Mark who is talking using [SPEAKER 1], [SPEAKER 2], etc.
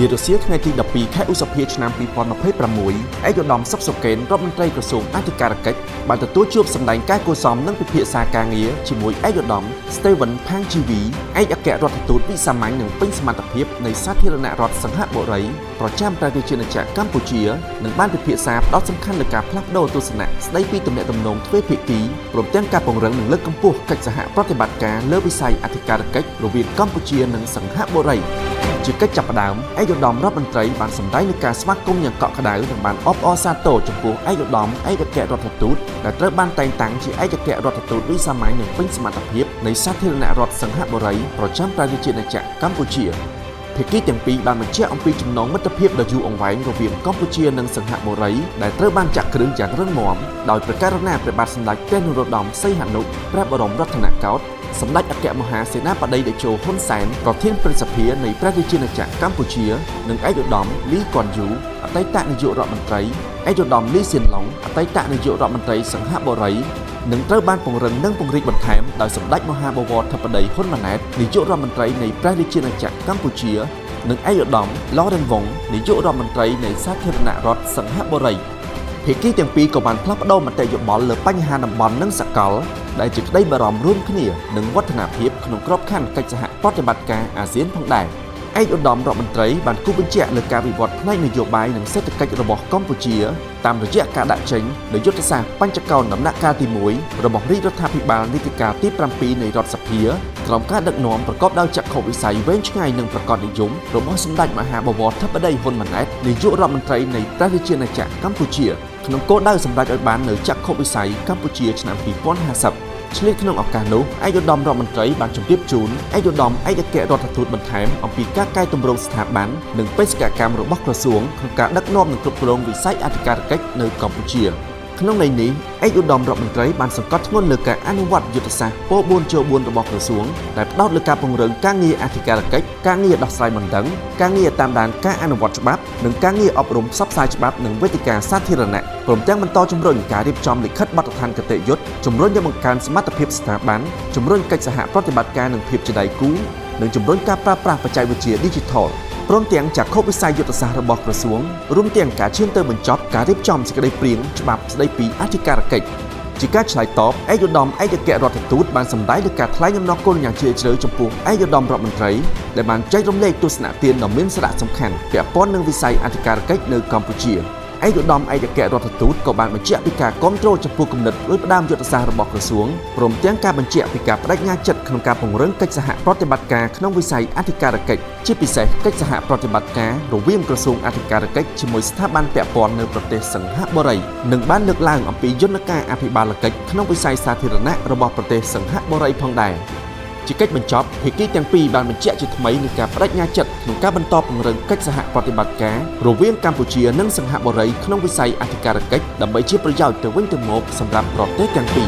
[SPEAKER 1] នារសៀលថ្ងៃទី12ខែឧសភាឆ្នាំ2026ឯកឧត្តមសុកសុកេនរដ្ឋមន្ត្រីក្រសួងអធិការកិច្ចបានទទួលជួបសម្ដែងការគួរសមនិងពិភាក្សាការងារជាមួយឯកឧត្តម Steven Phangjivi ឯកអគ្គរដ្ឋទូតវិសាមញ្ញនិងពេញសមត្ថភាពនៃសាធារណរដ្ឋសង្ហបុរីប្រចាំព្រះរាជាណាចក្រកម្ពុជានិងបានពិភាក្សាផ្ដោតសំខាន់លើការផ្លាស់ប្ដូរទស្សនៈស្ដីពីទំនាក់ទំនងទ្វេភាគីព្រមទាំងការពង្រឹងនិងលើកកម្ពស់កិច្ចសហប្រតិបត្តិការលើវិស័យអធិការកិច្ចរវាងកម្ពុជានិងសង្ហបុរីជាកិច្ចចាប់ផ្ដើមឯកឧត្តមរដ្ឋមន្ត្រីបានសម្ដែងនូវការស្វាគមន៍យ៉ាងកក់ក្ដៅនិងបានអបអរសាទរចំពោះឯកឧត្តមឯកអគ្គរដ្ឋទូតដែលត្រូវបានតែងតាំងជាឯកអគ្គរដ្ឋទូតវិសាមញ្ញនិងពេញសមត្ថភាពនៃសាធារណរដ្ឋសង្ហបុរីប្រចាំព្រះរាជាណាចក្រកម្ពុជាភាគីទាំងពីរបានបញ្ជាក់អំពីចំណងមិត្តភាពដ៏យូរអង្វែងរវាងកម្ពុជានិងសង្ហបុរីដែលត្រូវបានចាក់គ្រឹះយ៉ាងរឹងមាំដោយព្រះករុណាព្រះបាទសម្ដេចព្រះនរោត្តមសីហនុព្រះបរមរដ្ឋាភិបាលសម្ដេចអគ្គមហាសេនាបតីតេជោហ៊ុនសែនប្រធានព្រឹទ្ធសភានៃព្រះរាជាណាចក្រកម្ពុជានិងឯកឧត្តមលីកុនយូអតីតនាយករដ្ឋមន្ត្រីឯកឧត្តមលីសៀនឡុងអតីតនាយករដ្ឋមន្ត្រីសង្ហបុរីនឹងត្រូវបានពង្រឹងនិងពង្រីកបន្ថែមដោយសម្ដេចមហាបវរធិបតីហ៊ុនម៉ាណែតនាយករដ្ឋមន្ត្រីនៃព្រះរាជាណាចក្រកម្ពុជានិងឯកឧត្តមឡូរ៉ែនវ៉ុងនាយករដ្ឋមន្ត្រីនៃសាធារណរដ្ឋសង្ហបុរីភាគីទាំងពីរក៏បានផ្លាស់ប្ដូរមតិយោបល់លើបញ្ហាតំបន់និងសកលដែលជាក្តីបារម្ភរួមគ្នានឹងវឌ្ឍនភាពក្នុងក្របខ័ណ្ឌកិច្ចសហប្រតិបត្តិការអាស៊ានផងដែរឯកឧត្តមរដ្ឋមន្ត្រីបានគូបញ្ជាក់លើការវិវត្តផ្នែកនយោបាយនិងសេដ្ឋកិច្ចរបស់កម្ពុជាតាមរយៈការដាក់ចេញនូវយុទ្ធសាស្ត្របញ្ចកោណដំណាក់កាលទី1របស់រាជរដ្ឋាភិបាលនីតិកាលទី7នៃរដ្ឋសភាក្រោមការដឹកនាំប្រកបដោយចក្ខុវិស័យវែងឆ្ងាយនិងប្រកបនិយមរបស់សម្ដេចមហាបវរធិបតីហ៊ុនម៉ាណែតនាយករដ្ឋមន្ត្រីនៃព្រះរាជាណាចក្រកម្ពុជាក្នុងគោលដៅសម្រេចឲ្យបាននូវចក្ខុវិស័យកម្ពុជាឆ្នាំ2050ឆ្លៀតក្នុងឱកាសនោះឯកឧត្តមរដ្ឋមន្ត្រីបានជម្រាបជូនឯកឧត្តមឯកអគ្គរដ្ឋទូតបន្ថែមអំពីការកែតម្រង់ស្ថាប័ននិងបេសកកម្មរបស់ក្រសួងក្នុងការដឹកនាំនិងគ្រប់គ្រងវិស័យអធិការកិច្ចនៅកម្ពុជាក្នុងន័យនេះឯកឧត្តមរដ្ឋមន្ត្រីបានសង្កត់ធ្ងន់លើការអនុវត្តយុទ្ធសាស្ត្រពោ4/4របស់ក្រសួងដែលផ្ដោតលើការពង្រឹងការងារអធិការកិច្ចការងារដោះស្រាយបណ្ដឹងការងារតាមដានការអនុវត្តច្បាប់និងការងារអប់រំផ្សព្វផ្សាយច្បាប់និងវេទិកាសាធារណៈព្រមទាំងបន្តជំរុញការរៀបចំលិខិតបទដ្ឋានគតិយុត្តជំរុញឲ្យបង្កើនសមត្ថភាពស្ថាប័នជំរុញកិច្ចសហប្រតិបត្តិការនិងភាពជាដៃគូនិងជំរុញការប្រើប្រាស់បច្ចេកវិទ្យា Digitalព្រមទាំងចក្ខុវិស័យយុទ្ធសាស្ត្ររបស់ក្រសួងរួមទាំងការឈានទៅបញ្ចប់ការរៀបចំសេចក្តីព្រាងច្បាប់ស្តីពីអធិការកិច្ចជាការឆ្លើយតបឯកឧត្តមឯកអគ្គរដ្ឋទូតបានសម្ដែងលើការថ្លែងអំណរគុណយ៉ាងជ្រាលជ្រៅចំពោះឯកឧត្តមរដ្ឋមន្ត្រីដែលបានចែករំលែកទស្សនៈទានដ៏មានសារៈសំខាន់ពាក់ព័ន្ធនឹងវិស័យអធិការកិច្ចនៅកម្ពុជាឯកឧត្តមឯកអគ្គរដ្ឋទូតក៏បានបញ្ជាក់ពីការគាំទ្រចំពោះគំនិតដោយផ្ដាំយុទ្ធសាស្ត្ររបស់ក្រសួងព្រមទាំងការបញ្ជាក់ពីការបដិញ្ញាចិត្តក្នុងការពង្រឹងកិច្ចសហប្រតិបត្តិការក្នុងវិស័យអធិការកិច្ចជាពិសេសកិច្ចសហប្រតិបត្តិការរវាងក្រសួងអធិការកិច្ចជាមួយស្ថាប័នពាក់ព័ន្ធនៅប្រទេសសង្ហបុរីនិងបានលើកឡើងអំពីយន្តការអភិបាលកិច្ចក្នុងវិស័យសាធារណៈរបស់ប្រទេសសង្ហបុរីផងដែរជាកិច្ចបញ្ចប់ភាគីទាំងពីរបានបញ្ជាក់ជាថ្មីនៃការបដិញ្ញាចិត្តក្នុងការបន្តពង្រឹងកិច្ចសហប្រតិបត្តិការរវាងកម្ពុជានិងសង្ហបុរីក្នុងវិស័យអធិការកិច្ចដើម្បីជាប្រយោជន៍ទៅវិញទៅមកសម្រាប់ប្រទេសទាំងពីរ